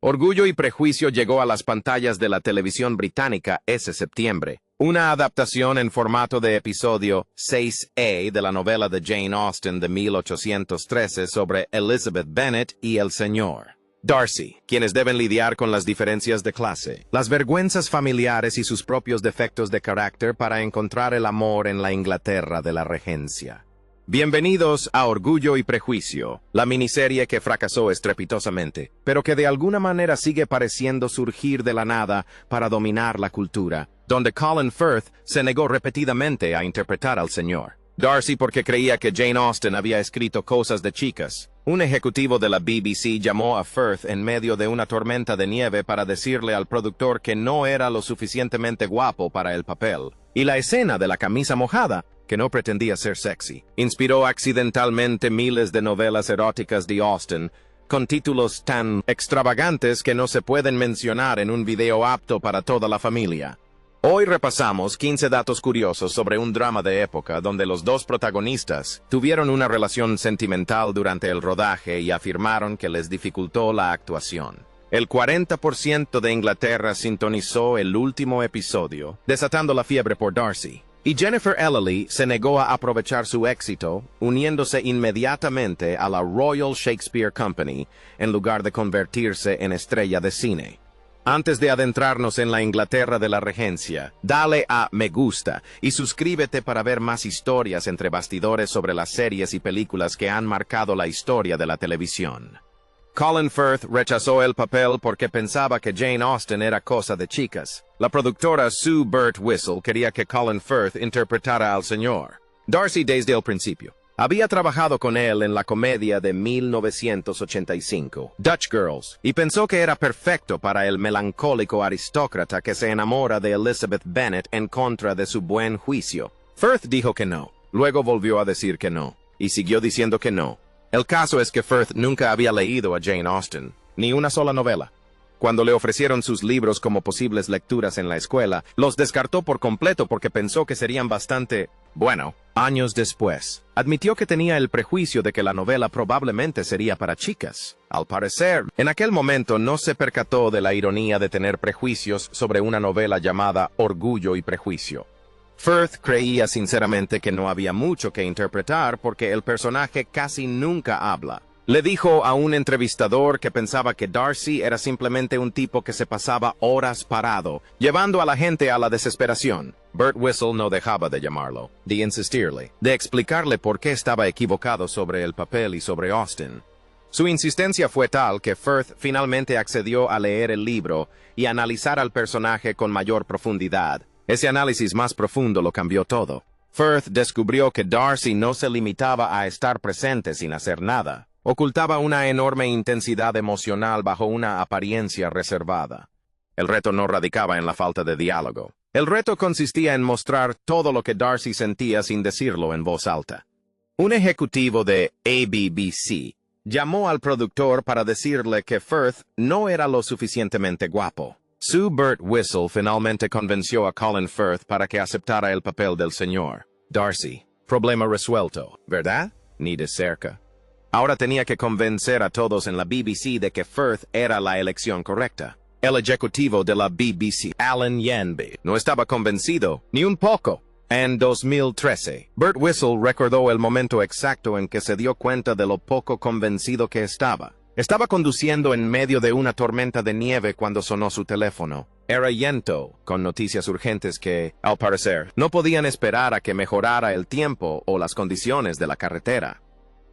Orgullo y Prejuicio llegó a las pantallas de la televisión británica ese septiembre. Una adaptación en formato de episodio 6A de la novela de Jane Austen de 1813 sobre Elizabeth Bennet y el Sr. Darcy, quienes deben lidiar con las diferencias de clase, las vergüenzas familiares y sus propios defectos de carácter para encontrar el amor en la Inglaterra de la regencia. Bienvenidos a Orgullo y Prejuicio, la miniserie que fracasó estrepitosamente, pero que de alguna manera sigue pareciendo surgir de la nada para dominar la cultura, donde Colin Firth se negó repetidamente a interpretar al Sr. Darcy porque creía que Jane Austen había escrito cosas de chicas. Un ejecutivo de la BBC llamó a Firth en medio de una tormenta de nieve para decirle al productor que no era lo suficientemente guapo para el papel. Y la escena de la camisa mojada, que no pretendía ser sexy, inspiró accidentalmente miles de novelas eróticas de Austen, con títulos tan extravagantes que no se pueden mencionar en un video apto para toda la familia. Hoy repasamos 15 datos curiosos sobre un drama de época donde los dos protagonistas tuvieron una relación sentimental durante el rodaje y afirmaron que les dificultó la actuación. El 40% de Inglaterra sintonizó el último episodio, desatando la fiebre por Darcy. Y Jennifer Ellery se negó a aprovechar su éxito, uniéndose inmediatamente a la Royal Shakespeare Company, en lugar de convertirse en estrella de cine. Antes de adentrarnos en la Inglaterra de la regencia, dale a me gusta y suscríbete para ver más historias entre bastidores sobre las series y películas que han marcado la historia de la televisión. Colin Firth rechazó el papel porque pensaba que Jane Austen era cosa de chicas. La productora Sue Bird-Whistle quería que Colin Firth interpretara al Sr. Darcy desde el principio. Había trabajado con él en la comedia de 1985, Dutch Girls, y pensó que era perfecto para el melancólico aristócrata que se enamora de Elizabeth Bennet en contra de su buen juicio. Firth dijo que no, luego volvió a decir que no, y siguió diciendo que no. El caso es que Firth nunca había leído a Jane Austen, ni una sola novela. Cuando le ofrecieron sus libros como posibles lecturas en la escuela, los descartó por completo porque pensó que serían bastante, bueno. Años después, admitió que tenía el prejuicio de que la novela probablemente sería para chicas. Al parecer, en aquel momento no se percató de la ironía de tener prejuicios sobre una novela llamada Orgullo y Prejuicio. Firth creía sinceramente que no había mucho que interpretar porque el personaje casi nunca habla. Le dijo a un entrevistador que pensaba que Darcy era simplemente un tipo que se pasaba horas parado, llevando a la gente a la desesperación. Bird-Whistle no dejaba de llamarlo, de insistirle, de explicarle por qué estaba equivocado sobre el papel y sobre Austen. Su insistencia fue tal que Firth finalmente accedió a leer el libro y analizar al personaje con mayor profundidad. Ese análisis más profundo lo cambió todo. Firth descubrió que Darcy no se limitaba a estar presente sin hacer nada. Ocultaba una enorme intensidad emocional bajo una apariencia reservada. El reto no radicaba en la falta de diálogo. El reto consistía en mostrar todo lo que Darcy sentía sin decirlo en voz alta. Un ejecutivo de ABC llamó al productor para decirle que Firth no era lo suficientemente guapo. Sue Bird-Whistle finalmente convenció a Colin Firth para que aceptara el papel del Sr. Darcy. Problema resuelto, ¿verdad? Ni de cerca. Ahora tenía que convencer a todos en la BBC de que Firth era la elección correcta. El ejecutivo de la BBC, Alan Yanby, no estaba convencido, ni un poco. En 2013, Bird-Whistle recordó el momento exacto en que se dio cuenta de lo poco convencido que estaba. Estaba conduciendo en medio de una tormenta de nieve cuando sonó su teléfono. Era Yento, con noticias urgentes que, al parecer, no podían esperar a que mejorara el tiempo o las condiciones de la carretera.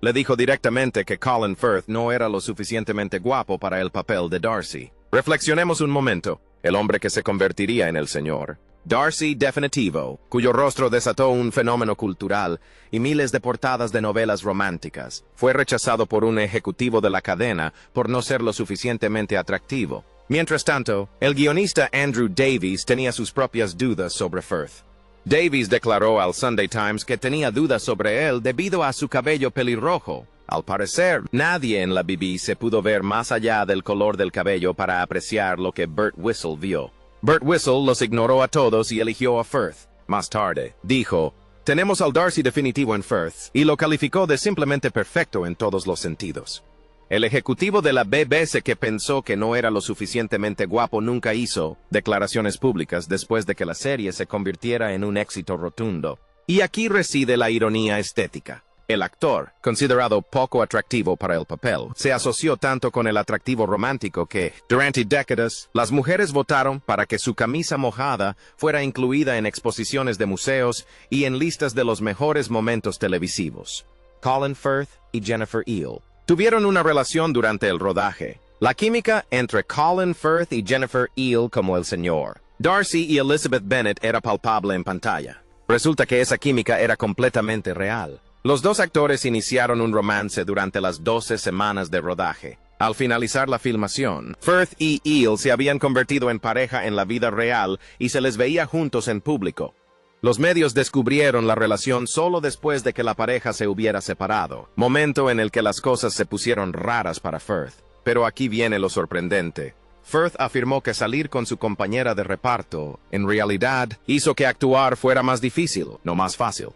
Le dijo directamente que Colin Firth no era lo suficientemente guapo para el papel de Darcy. Reflexionemos un momento. El hombre que se convertiría en el Sr. Darcy definitivo, cuyo rostro desató un fenómeno cultural y miles de portadas de novelas románticas, fue rechazado por un ejecutivo de la cadena por no ser lo suficientemente atractivo. Mientras tanto, el guionista Andrew Davies tenía sus propias dudas sobre Firth. Davies declaró al Sunday Times que tenía dudas sobre él debido a su cabello pelirrojo. Al parecer, nadie en la BBC pudo ver más allá del color del cabello para apreciar lo que Bird-Whistle vio. Bird-Whistle los ignoró a todos y eligió a Firth. Más tarde, dijo, tenemos al Darcy definitivo en Firth, y lo calificó de simplemente perfecto en todos los sentidos. El ejecutivo de la BBC que pensó que no era lo suficientemente guapo nunca hizo declaraciones públicas después de que la serie se convirtiera en un éxito rotundo. Y aquí reside la ironía estética. El actor, considerado poco atractivo para el papel, se asoció tanto con el atractivo romántico que, durante décadas, las mujeres votaron para que su camisa mojada fuera incluida en exposiciones de museos y en listas de los mejores momentos televisivos. Colin Firth y Jennifer Ehle tuvieron una relación durante el rodaje. La química entre Colin Firth y Jennifer Ehle como el señor Darcy y Elizabeth Bennet era palpable en pantalla. Resulta que esa química era completamente real. Los dos actores iniciaron un romance durante las 12 semanas de rodaje. Al finalizar la filmación, Firth y Ehle se habían convertido en pareja en la vida real y se les veía juntos en público. Los medios descubrieron la relación solo después de que la pareja se hubiera separado, momento en el que las cosas se pusieron raras para Firth. Pero aquí viene lo sorprendente. Firth afirmó que salir con su compañera de reparto, en realidad, hizo que actuar fuera más difícil, no más fácil.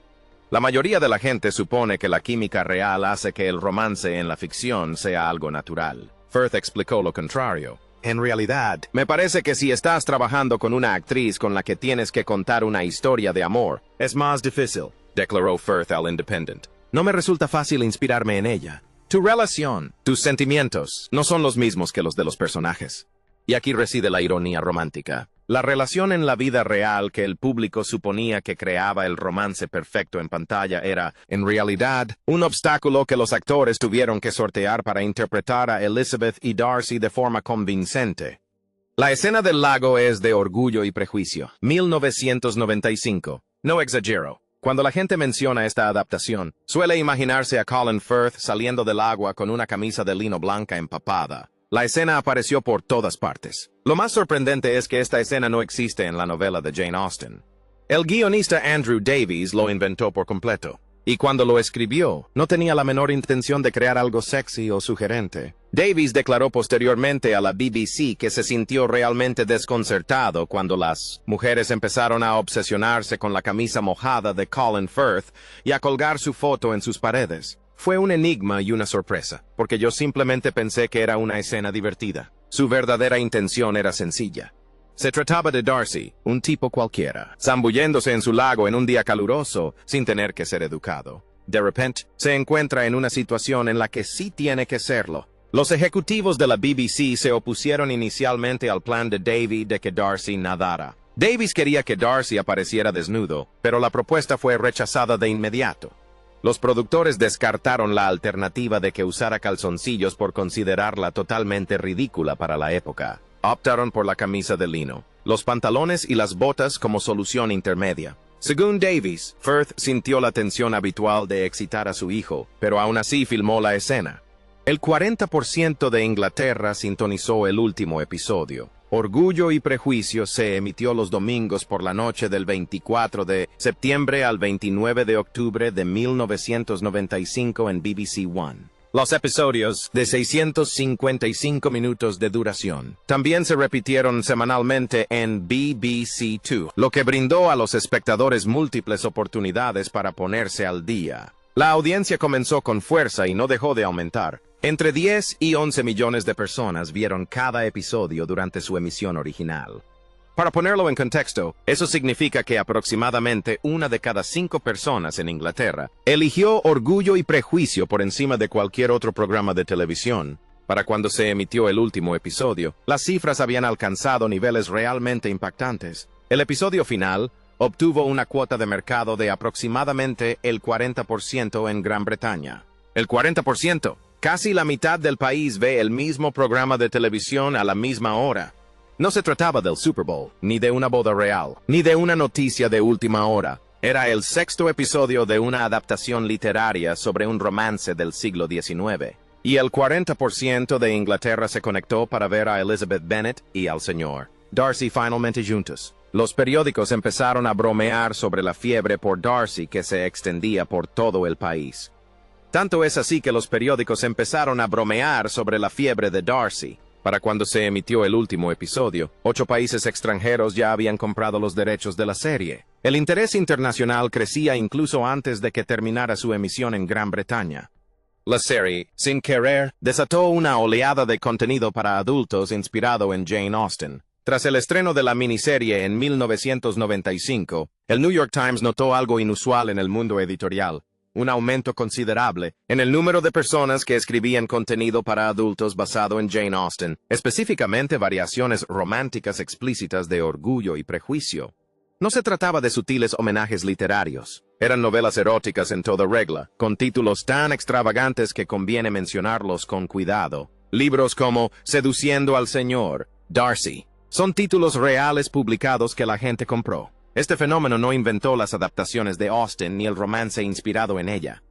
La mayoría de la gente supone que la química real hace que el romance en la ficción sea algo natural. Firth explicó lo contrario. En realidad, me parece que si estás trabajando con una actriz con la que tienes que contar una historia de amor, es más difícil, declaró Firth al Independent. No me resulta fácil inspirarme en ella. Tu relación, tus sentimientos, no son los mismos que los de los personajes. Y aquí reside la ironía romántica. La relación en la vida real que el público suponía que creaba el romance perfecto en pantalla era, en realidad, un obstáculo que los actores tuvieron que sortear para interpretar a Elizabeth y Darcy de forma convincente. La escena del lago es de Orgullo y Prejuicio, 1995. No exagero. Cuando la gente menciona esta adaptación, suele imaginarse a Colin Firth saliendo del agua con una camisa de lino blanca empapada. La escena apareció por todas partes. Lo más sorprendente es que esta escena no existe en la novela de Jane Austen. El guionista Andrew Davies lo inventó por completo. Y cuando lo escribió, no tenía la menor intención de crear algo sexy o sugerente. Davies declaró posteriormente a la BBC que se sintió realmente desconcertado cuando las mujeres empezaron a obsesionarse con la camisa mojada de Colin Firth y a colgar su foto en sus paredes. Fue un enigma y una sorpresa, porque yo simplemente pensé que era una escena divertida. Su verdadera intención era sencilla. Se trataba de Darcy, un tipo cualquiera, zambulléndose en su lago en un día caluroso, sin tener que ser educado. De repente, se encuentra en una situación en la que sí tiene que serlo. Los ejecutivos de la BBC se opusieron inicialmente al plan de Davy de que Darcy nadara. Davies quería que Darcy apareciera desnudo, pero la propuesta fue rechazada de inmediato. Los productores descartaron la alternativa de que usara calzoncillos por considerarla totalmente ridícula para la época. Optaron por la camisa de lino, los pantalones y las botas como solución intermedia. Según Davies, Firth sintió la tensión habitual de excitar a su hijo, pero aún así filmó la escena. El 40% de Inglaterra sintonizó el último episodio. Orgullo y Prejuicio se emitió los domingos por la noche del 24 de septiembre al 29 de octubre de 1995 en BBC One. Los episodios, de 655 minutos de duración, también se repitieron semanalmente en BBC Two, lo que brindó a los espectadores múltiples oportunidades para ponerse al día. La audiencia comenzó con fuerza y no dejó de aumentar. Entre 10 y 11 millones de personas vieron cada episodio durante su emisión original. Para ponerlo en contexto, eso significa que aproximadamente 1 de cada 5 personas en Inglaterra eligió Orgullo y Prejuicio por encima de cualquier otro programa de televisión. Para cuando se emitió el último episodio, las cifras habían alcanzado niveles realmente impactantes. El episodio final obtuvo una cuota de mercado de aproximadamente el 40% en Gran Bretaña. El 40%. Casi la mitad del país ve el mismo programa de televisión a la misma hora. No se trataba del Super Bowl, ni de una boda real, ni de una noticia de última hora. Era el 6º episodio de una adaptación literaria sobre un romance del siglo XIX. Y el 40% de Inglaterra se conectó para ver a Elizabeth Bennet y al señor Darcy finalmente juntos. Los periódicos empezaron a bromear sobre la fiebre por Darcy que se extendía por todo el país. Tanto es así que los periódicos empezaron a bromear sobre la fiebre de Darcy. Para cuando se emitió el último episodio, 8 países extranjeros ya habían comprado los derechos de la serie. El interés internacional crecía incluso antes de que terminara su emisión en Gran Bretaña. La serie, sin querer, desató una oleada de contenido para adultos inspirado en Jane Austen. Tras el estreno de la miniserie en 1995, el New York Times notó algo inusual en el mundo editorial, un aumento considerable en el número de personas que escribían contenido para adultos basado en Jane Austen, específicamente variaciones románticas explícitas de Orgullo y Prejuicio. No se trataba de sutiles homenajes literarios. Eran novelas eróticas en toda regla, con títulos tan extravagantes que conviene mencionarlos con cuidado. Libros como Seduciendo al Señor, Darcy, son títulos reales publicados que la gente compró. Este fenómeno no inventó las adaptaciones de Austen ni el romance inspirado en ella.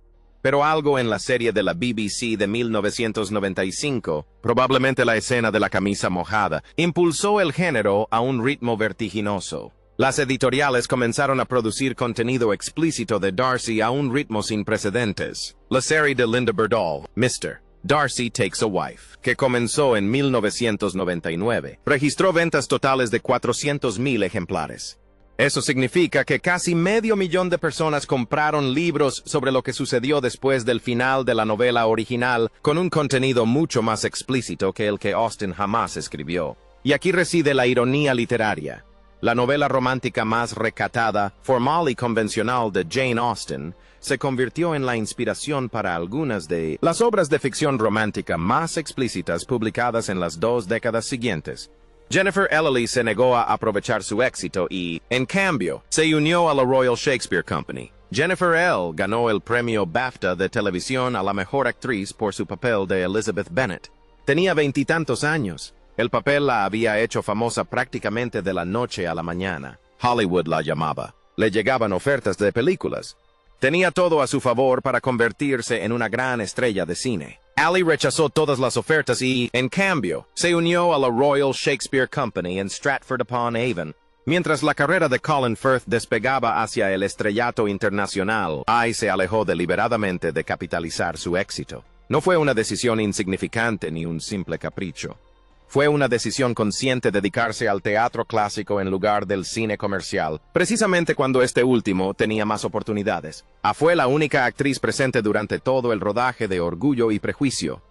Pero algo en la serie de la BBC de 1995, probablemente la escena de la camisa mojada, impulsó el género a un ritmo vertiginoso. Las editoriales comenzaron a producir contenido explícito de Darcy a un ritmo sin precedentes. La serie de Linda Burdell, Mr. Darcy Takes a Wife, que comenzó en 1999, registró ventas totales de 400,000 ejemplares. Eso significa que casi 500,000 de personas compraron libros sobre lo que sucedió después del final de la novela original, con un contenido mucho más explícito que el que Austen jamás escribió. Y aquí reside la ironía literaria. La novela romántica más recatada, formal y convencional de Jane Austen se convirtió en la inspiración para algunas de las obras de ficción romántica más explícitas publicadas en las 2 décadas siguientes. Jennifer Ellery se negó a aprovechar su éxito y, en cambio, se unió a la Royal Shakespeare Company. Jennifer L. ganó el premio BAFTA de televisión a la mejor actriz por su papel de Elizabeth Bennet. Tenía 20 y tantos años. El papel la había hecho famosa prácticamente de la noche a la mañana. Hollywood la llamaba. Le llegaban ofertas de películas. Tenía todo a su favor para convertirse en una gran estrella de cine. Ellie rechazó todas las ofertas y, en cambio, se unió a la Royal Shakespeare Company en Stratford-upon-Avon. Mientras la carrera de Colin Firth despegaba hacia el estrellato internacional, se alejó deliberadamente de capitalizar su éxito. No fue una decisión insignificante ni un simple capricho. Fue una decisión consciente dedicarse al teatro clásico en lugar del cine comercial, precisamente cuando este último tenía más oportunidades. Fue la única actriz presente durante todo el rodaje de Orgullo y Prejuicio.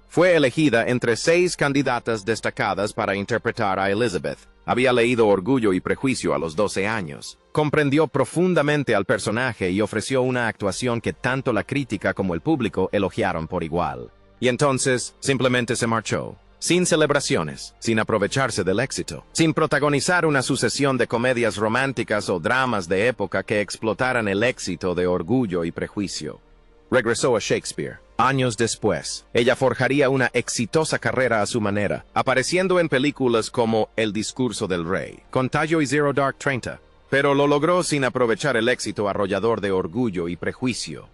Fue elegida entre 6 candidatas destacadas para interpretar a Elizabeth. Había leído Orgullo y Prejuicio a los 12 años. Comprendió profundamente al personaje y ofreció una actuación que tanto la crítica como el público elogiaron por igual. Y entonces, simplemente se marchó. Sin celebraciones, sin aprovecharse del éxito, sin protagonizar una sucesión de comedias románticas o dramas de época que explotaran el éxito de Orgullo y Prejuicio. Regresó a Shakespeare. Años después, ella forjaría una exitosa carrera a su manera, apareciendo en películas como El discurso del rey, Contagio y Zero Dark 30, pero lo logró sin aprovechar el éxito arrollador de Orgullo y Prejuicio.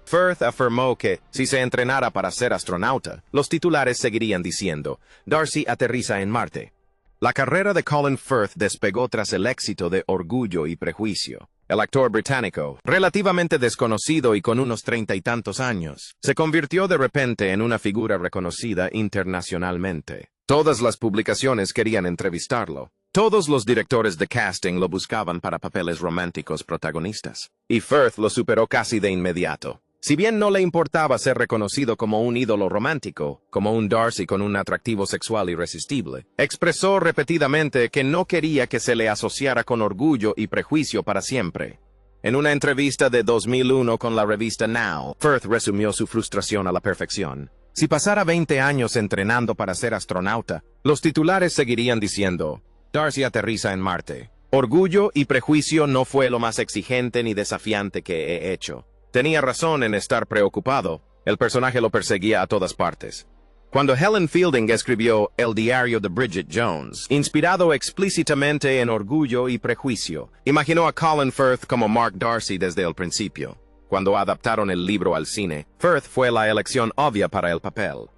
Firth afirmó que, si se entrenara para ser astronauta, los titulares seguirían diciendo, Darcy aterriza en Marte. La carrera de Colin Firth despegó tras el éxito de Orgullo y Prejuicio. El actor británico, relativamente desconocido y con unos 30 y tantos años, se convirtió de repente en una figura reconocida internacionalmente. Todas las publicaciones querían entrevistarlo. Todos los directores de casting lo buscaban para papeles románticos protagonistas. Y Firth lo superó casi de inmediato. Si bien no le importaba ser reconocido como un ídolo romántico, como un Darcy con un atractivo sexual irresistible, expresó repetidamente que no quería que se le asociara con Orgullo y Prejuicio para siempre. En una entrevista de 2001 con la revista Now, Firth resumió su frustración a la perfección. Si pasara 20 años entrenando para ser astronauta, los titulares seguirían diciendo, Darcy aterriza en Marte. Orgullo y Prejuicio no fue lo más exigente ni desafiante que he hecho. Tenía razón en estar preocupado. El personaje lo perseguía a todas partes. Cuando Helen Fielding escribió El diario de Bridget Jones, inspirado explícitamente en Orgullo y Prejuicio, imaginó a Colin Firth como Mark Darcy desde el principio. Cuando adaptaron el libro al cine, Firth fue la elección obvia para el papel.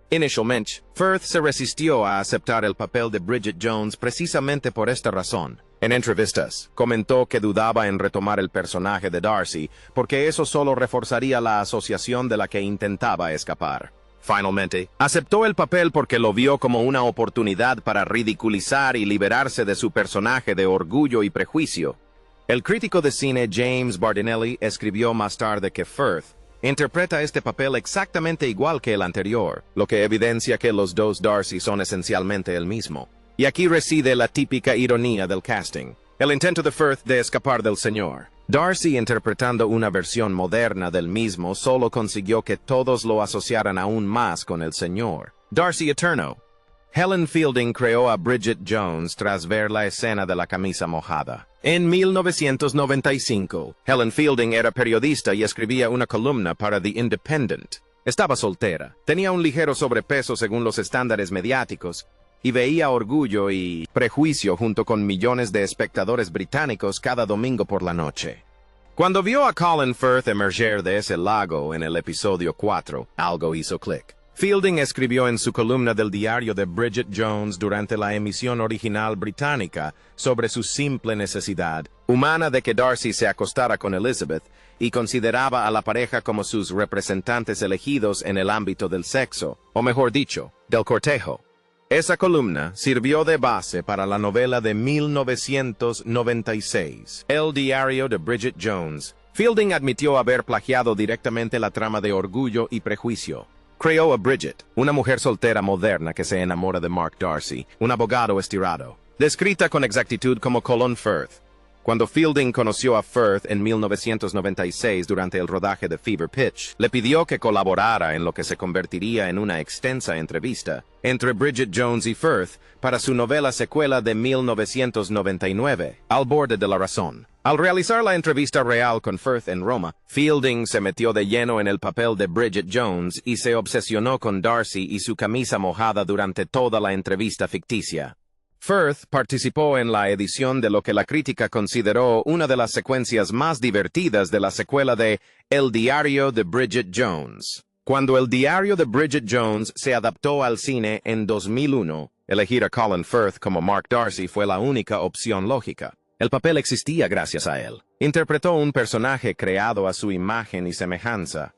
Inicialmente, Firth se resistió a aceptar el papel de Bridget Jones precisamente por esta razón. En entrevistas, comentó que dudaba en retomar el personaje de Darcy porque eso solo reforzaría la asociación de la que intentaba escapar. Finalmente, aceptó el papel porque lo vio como una oportunidad para ridiculizar y liberarse de su personaje de Orgullo y Prejuicio. El crítico de cine James Bardinelli escribió más tarde que Firth interpreta este papel exactamente igual que el anterior, lo que evidencia que los dos Darcy son esencialmente el mismo. Y aquí reside la típica ironía del casting. El intento de Firth de escapar del señor. Darcy, interpretando una versión moderna del mismo, solo consiguió que todos lo asociaran aún más con el señor. Darcy Eterno. Helen Fielding creó a Bridget Jones tras ver la escena de la camisa mojada. En 1995, Helen Fielding era periodista y escribía una columna para The Independent. Estaba soltera, tenía un ligero sobrepeso según los estándares mediáticos, y veía Orgullo y Prejuicio junto con millones de espectadores británicos cada domingo por la noche. Cuando vio a Colin Firth emerger de ese lago en el episodio 4, algo hizo clic. Fielding escribió en su columna del diario de Bridget Jones durante la emisión original británica sobre su simple necesidad humana de que Darcy se acostara con Elizabeth y consideraba a la pareja como sus representantes elegidos en el ámbito del sexo, o mejor dicho, del cortejo. Esa columna sirvió de base para la novela de 1996, El diario de Bridget Jones. Fielding admitió haber plagiado directamente la trama de Orgullo y Prejuicio. Creó a Bridget, una mujer soltera moderna que se enamora de Mark Darcy, un abogado estirado, descrita con exactitud como Colin Firth. Cuando Fielding conoció a Firth en 1996 durante el rodaje de Fever Pitch, le pidió que colaborara en lo que se convertiría en una extensa entrevista entre Bridget Jones y Firth para su novela secuela de 1999, Al borde de la razón. Al realizar la entrevista real con Firth en Roma, Fielding se metió de lleno en el papel de Bridget Jones y se obsesionó con Darcy y su camisa mojada durante toda la entrevista ficticia. Firth participó en la edición de lo que la crítica consideró una de las secuencias más divertidas de la secuela de El diario de Bridget Jones. Cuando El diario de Bridget Jones se adaptó al cine en 2001, elegir a Colin Firth como Mark Darcy fue la única opción lógica. El papel existía gracias a él. Interpretó un personaje creado a su imagen y semejanza.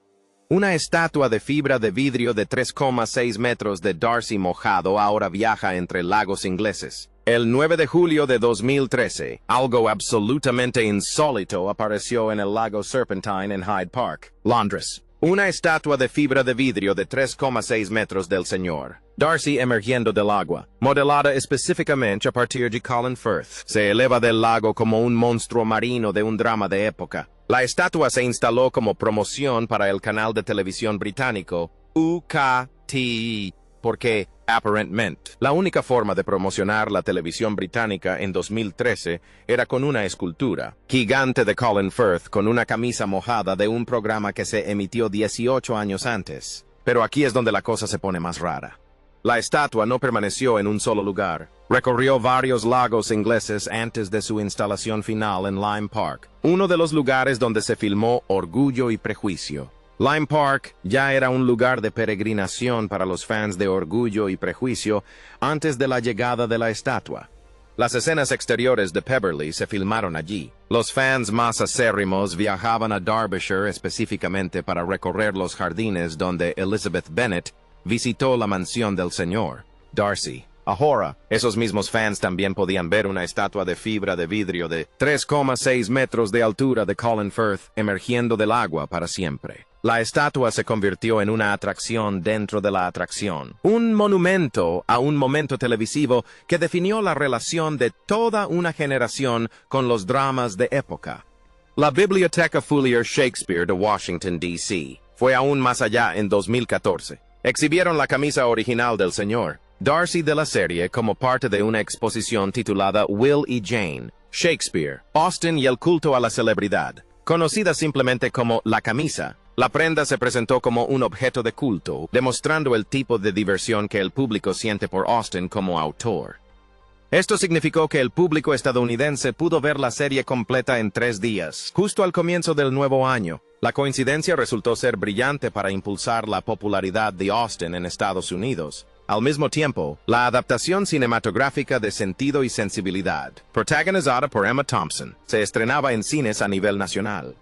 Una estatua de fibra de vidrio de 3,6 metros de Darcy mojado ahora viaja entre lagos ingleses. El 9 de julio de 2013, algo absolutamente insólito apareció en el lago Serpentine en Hyde Park, Londres. Una estatua de fibra de vidrio de 3,6 metros del señor Darcy emergiendo del agua, modelada específicamente a partir de Colin Firth. Se eleva del lago como un monstruo marino de un drama de época. La estatua se instaló como promoción para el canal de televisión británico UKTV, porque, aparentemente, la única forma de promocionar la televisión británica en 2013 era con una escultura gigante de Colin Firth con una camisa mojada de un programa que se emitió 18 años antes. Pero aquí es donde la cosa se pone más rara. La estatua no permaneció en un solo lugar. Recorrió varios lagos ingleses antes de su instalación final en Lime Park, uno de los lugares donde se filmó Orgullo y Prejuicio. Lime Park ya era un lugar de peregrinación para los fans de Orgullo y Prejuicio antes de la llegada de la estatua. Las escenas exteriores de Pemberley se filmaron allí. Los fans más acérrimos viajaban a Derbyshire específicamente para recorrer los jardines donde Elizabeth Bennet visitó la mansión del señor Darcy. Ahora, esos mismos fans también podían ver una estatua de fibra de vidrio de 3,6 metros de altura de Colin Firth emergiendo del agua para siempre. La estatua se convirtió en una atracción dentro de la atracción, un monumento a un momento televisivo que definió la relación de toda una generación con los dramas de época. La Biblioteca Fuller Shakespeare de Washington, D.C. fue aún más allá en 2014. Exhibieron la camisa original del señor Darcy de la serie como parte de una exposición titulada Will y Jane, Shakespeare, Austen y el culto a la celebridad. Conocida simplemente como La Camisa, la prenda se presentó como un objeto de culto, demostrando el tipo de diversión que el público siente por Austen como autor. Esto significó que el público estadounidense pudo ver la serie completa en 3 días, justo al comienzo del nuevo año. La coincidencia resultó ser brillante para impulsar la popularidad de Austen en Estados Unidos. Al mismo tiempo, la adaptación cinematográfica de Sentido y Sensibilidad, protagonizada por Emma Thompson, se estrenaba en cines a nivel nacional.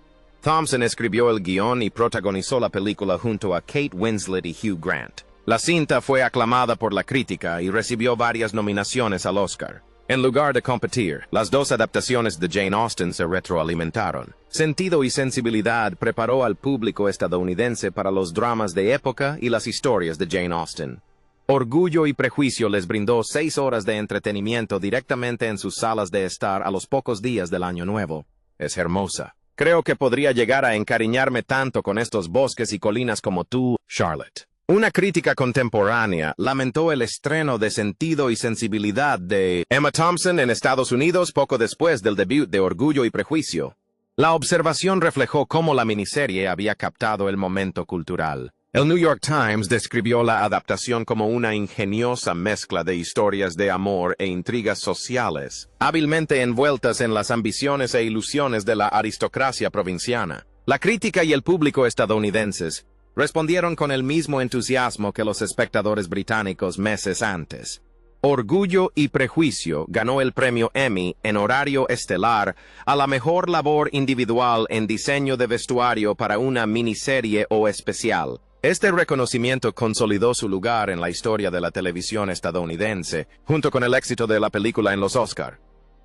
Thompson escribió el guión y protagonizó la película junto a Kate Winslet y Hugh Grant. La cinta fue aclamada por la crítica y recibió varias nominaciones al Oscar. En lugar de competir, las dos adaptaciones de Jane Austen se retroalimentaron. Sentido y Sensibilidad preparó al público estadounidense para los dramas de época y las historias de Jane Austen. Orgullo y Prejuicio les brindó 6 horas de entretenimiento directamente en sus salas de estar a los pocos días del Año Nuevo. Es hermosa. Creo que podría llegar a encariñarme tanto con estos bosques y colinas como tú, Charlotte. Una crítica contemporánea lamentó el estreno de Sentido y Sensibilidad de Emma Thompson en Estados Unidos poco después del debut de Orgullo y Prejuicio. La observación reflejó cómo la miniserie había captado el momento cultural. El New York Times describió la adaptación como una ingeniosa mezcla de historias de amor e intrigas sociales, hábilmente envueltas en las ambiciones e ilusiones de la aristocracia provinciana. La crítica y el público estadounidenses respondieron con el mismo entusiasmo que los espectadores británicos meses antes. Orgullo y Prejuicio ganó el premio Emmy en horario estelar a la mejor labor individual en diseño de vestuario para una miniserie o especial. Este reconocimiento consolidó su lugar en la historia de la televisión estadounidense, junto con el éxito de la película en los Oscar.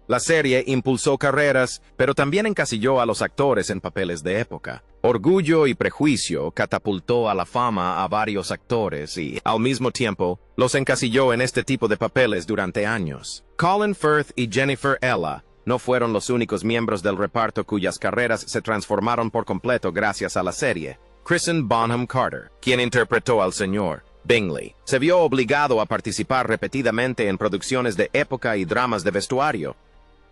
La serie impulsó carreras, pero también encasilló a los actores en papeles de época. Orgullo y Prejuicio catapultó a la fama a varios actores y, al mismo tiempo, los encasilló en este tipo de papeles durante años. Colin Firth y Jennifer Ella no fueron los únicos miembros del reparto cuyas carreras se transformaron por completo gracias a la serie. Kristen Bonham Carter, quien interpretó al Sr. Bingley, se vio obligado a participar repetidamente en producciones de época y dramas de vestuario.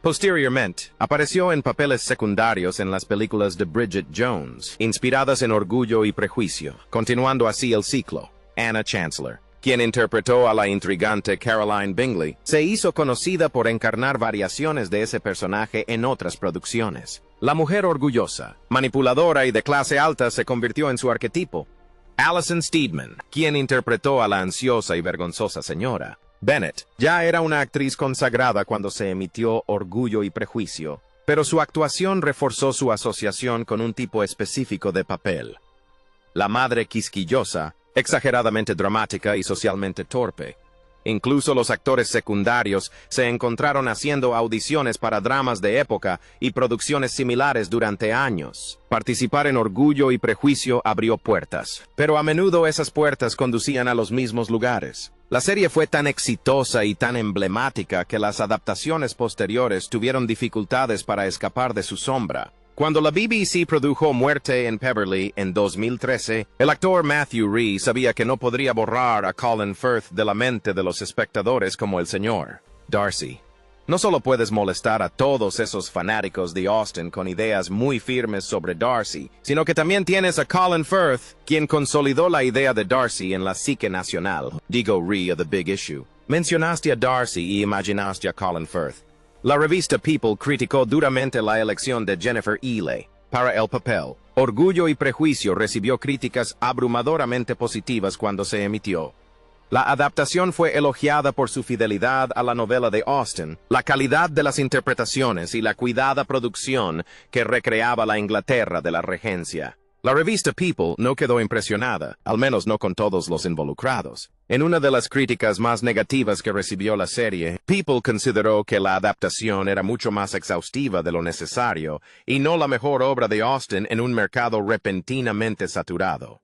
Posteriormente, apareció en papeles secundarios en las películas de Bridget Jones, inspiradas en Orgullo y Prejuicio, continuando así el ciclo. Anna Chancellor, quien interpretó a la intrigante Caroline Bingley, se hizo conocida por encarnar variaciones de ese personaje en otras producciones. La mujer orgullosa, manipuladora y de clase alta se convirtió en su arquetipo. Alison Steedman, quien interpretó a la ansiosa y vergonzosa señora Bennet, ya era una actriz consagrada cuando se emitió Orgullo y Prejuicio, pero su actuación reforzó su asociación con un tipo específico de papel. La madre quisquillosa, exageradamente dramática y socialmente torpe. Incluso los actores secundarios se encontraron haciendo audiciones para dramas de época y producciones similares durante años. Participar en Orgullo y Prejuicio abrió puertas, pero a menudo esas puertas conducían a los mismos lugares. La serie fue tan exitosa y tan emblemática que las adaptaciones posteriores tuvieron dificultades para escapar de su sombra. Cuando la BBC produjo Muerte en Pemberley en 2013, el actor Matthew Rhys sabía que no podría borrar a Colin Firth de la mente de los espectadores como el Sr. Darcy. No solo puedes molestar a todos esos fanáticos de Austen con ideas muy firmes sobre Darcy, sino que también tienes a Colin Firth, quien consolidó la idea de Darcy en la psique nacional. Digo re a The Big Issue. Mencionaste a Darcy y imaginaste a Colin Firth. La revista People criticó duramente la elección de Jennifer Ely para el papel. Orgullo y Prejuicio recibió críticas abrumadoramente positivas cuando se emitió. La adaptación fue elogiada por su fidelidad a la novela de Austen, la calidad de las interpretaciones y la cuidada producción que recreaba la Inglaterra de la Regencia. La revista People no quedó impresionada, al menos no con todos los involucrados. En una de las críticas más negativas que recibió la serie, People consideró que la adaptación era mucho más exhaustiva de lo necesario y no la mejor obra de Austen en un mercado repentinamente saturado.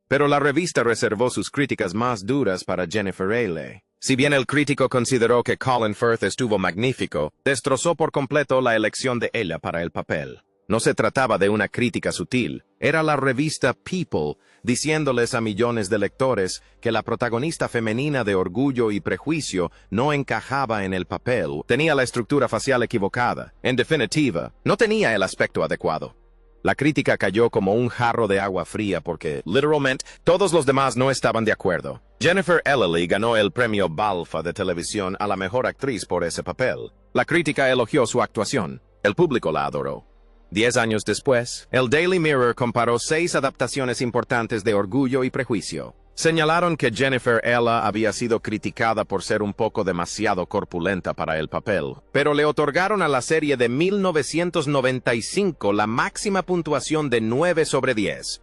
Pero la revista reservó sus críticas más duras para Jennifer Ely. Si bien el crítico consideró que Colin Firth estuvo magnífico, destrozó por completo la elección de ella para el papel. No se trataba de una crítica sutil, era la revista People diciéndoles a millones de lectores que la protagonista femenina de Orgullo y Prejuicio no encajaba en el papel, tenía la estructura facial equivocada, en definitiva, no tenía el aspecto adecuado. La crítica cayó como un jarro de agua fría porque, literalmente, todos los demás no estaban de acuerdo. Jennifer Ely ganó el premio BAFTA de televisión a la mejor actriz por ese papel. La crítica elogió su actuación, el público la adoró. 10 años después, el Daily Mirror comparó 6 adaptaciones importantes de Orgullo y Prejuicio. Señalaron que Jennifer Ella había sido criticada por ser un poco demasiado corpulenta para el papel, pero le otorgaron a la serie de 1995 la máxima puntuación de 9 sobre 10.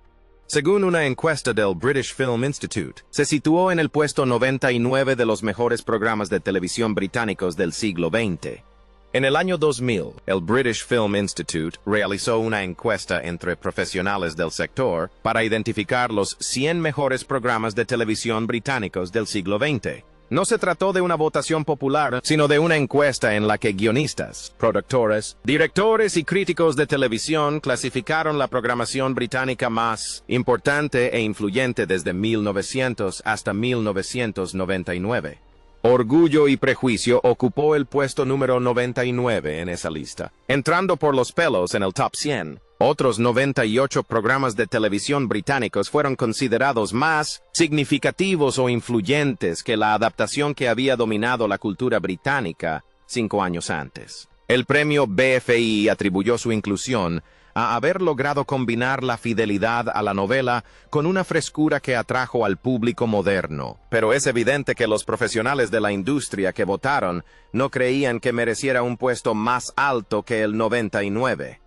Según una encuesta del British Film Institute, se situó en el puesto 99 de los mejores programas de televisión británicos del siglo XX. En el año 2000, el British Film Institute realizó una encuesta entre profesionales del sector para identificar los 100 mejores programas de televisión británicos del siglo XX. No se trató de una votación popular, sino de una encuesta en la que guionistas, productores, directores y críticos de televisión clasificaron la programación británica más importante e influyente desde 1900 hasta 1999. Orgullo y Prejuicio ocupó el puesto número 99 en esa lista, entrando por los pelos en el top 100. Otros 98 programas de televisión británicos fueron considerados más significativos o influyentes que la adaptación que había dominado la cultura británica 5 años antes. El premio BFI atribuyó su inclusión a haber logrado combinar la fidelidad a la novela con una frescura que atrajo al público moderno. Pero es evidente que los profesionales de la industria que votaron no creían que mereciera un puesto más alto que el 99.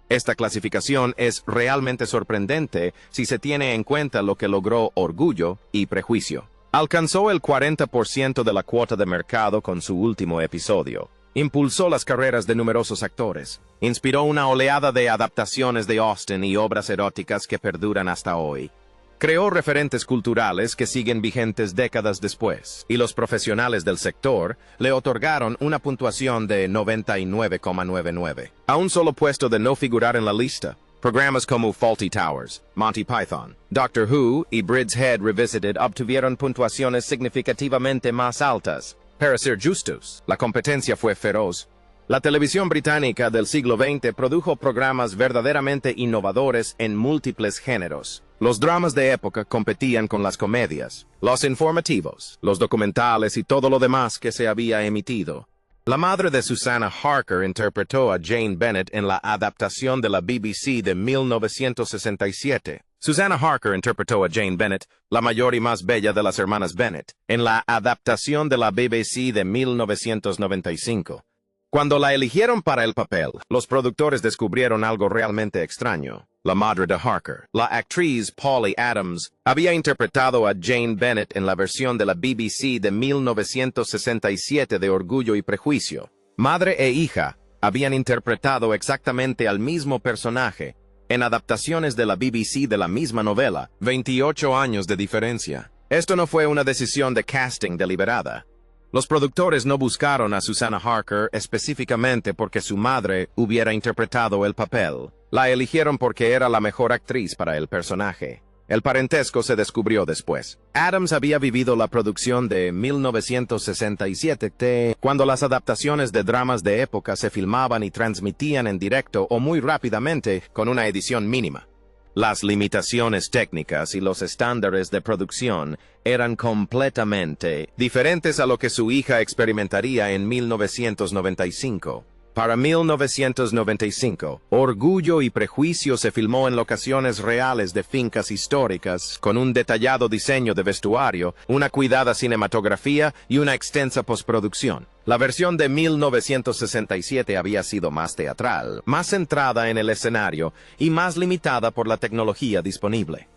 Esta clasificación es realmente sorprendente si se tiene en cuenta lo que logró Orgullo y Prejuicio. Alcanzó el 40% de la cuota de mercado con su último episodio. Impulsó las carreras de numerosos actores. Inspiró una oleada de adaptaciones de Austen y obras eróticas que perduran hasta hoy. Creó referentes culturales que siguen vigentes décadas después, y los profesionales del sector le otorgaron una puntuación de 99,99. A un solo puesto de no figurar en la lista, programas como Fawlty Towers, Monty Python, Doctor Who y Brideshead Revisited obtuvieron puntuaciones significativamente más altas. Para ser justos, la competencia fue feroz. La televisión británica del siglo XX produjo programas verdaderamente innovadores en múltiples géneros. Los dramas de época competían con las comedias, los informativos, los documentales y todo lo demás que se había emitido. La madre de Susanna Harker interpretó a Jane Bennet en la adaptación de la BBC de 1967. Susanna Harker interpretó a Jane Bennet, la mayor y más bella de las hermanas Bennet, en la adaptación de la BBC de 1995. Cuando la eligieron para el papel, los productores descubrieron algo realmente extraño. La madre de Harker, la actriz Polly Adams, había interpretado a Jane Bennet en la versión de la BBC de 1967 de Orgullo y Prejuicio. Madre e hija habían interpretado exactamente al mismo personaje en adaptaciones de la BBC de la misma novela, 28 años de diferencia. Esto no fue una decisión de casting deliberada. Los productores no buscaron a Susanna Harker específicamente porque su madre hubiera interpretado el papel. La eligieron porque era la mejor actriz para el personaje. El parentesco se descubrió después. Adams había vivido la producción de 1967, cuando las adaptaciones de dramas de época se filmaban y transmitían en directo o muy rápidamente con una edición mínima. Las limitaciones técnicas y los estándares de producción eran completamente diferentes a lo que su hija experimentaría en 1995. Para 1995, Orgullo y Prejuicio se filmó en locaciones reales de fincas históricas, con un detallado diseño de vestuario, una cuidada cinematografía y una extensa postproducción. La versión de 1967 había sido más teatral, más centrada en el escenario y más limitada por la tecnología disponible.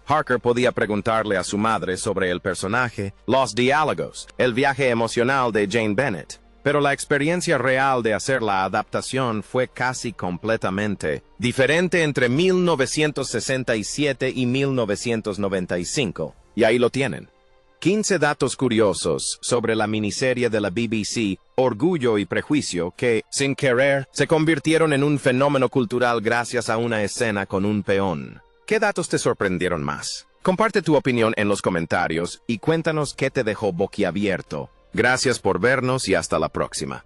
Harker podía preguntarle a su madre sobre el personaje, los diálogos, el viaje emocional de Jane Bennet. Pero la experiencia real de hacer la adaptación fue casi completamente diferente entre 1967 y 1995. Y ahí lo tienen. 15 datos curiosos sobre la miniserie de la BBC Orgullo y Prejuicio que, sin querer, se convirtieron en un fenómeno cultural gracias a una escena con un peón. ¿Qué datos te sorprendieron más? Comparte tu opinión en los comentarios y cuéntanos qué te dejó boquiabierto. Gracias por vernos y hasta la próxima.